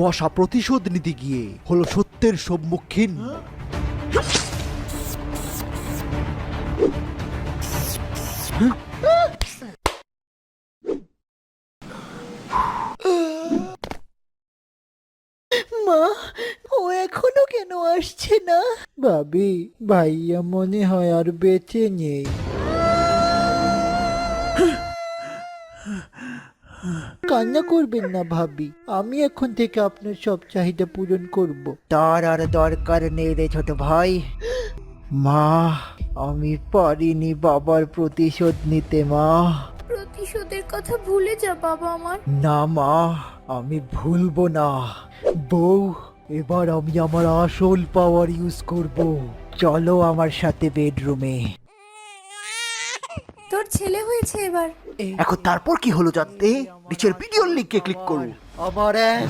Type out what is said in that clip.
মশা প্রতিশোধ নিতে গিয়ে হলো সত্যের সম্মুখীন। মা, ও এখনো কেন আসছে না? ভাবি, ভাইয়া মনে হয় আর বেঁচে নেই। কান্না করবেন না ভাবি, আমি এখন থেকে আপনার সব চাহিদা পূরণ করব। তার আর দরকার নেই রে ছোট ভাই। মা, আমি পারিনি বাবার প্রতিশোধ নিতে মা। প্রতিশোধের কথা ভুলে যা বাবা আমার। না মা, আমি ভুলবো না। বউ, এবার আমি আমার আসল পাওয়ার ইউজ করব। চলো আমার সাথে বেডরুমে। তোর ছেলে হয়েছে এবার। এখন তারপর কি হলো জানতে নিচের ভিডিওর লিংকে ক্লিক করুন। আমার এক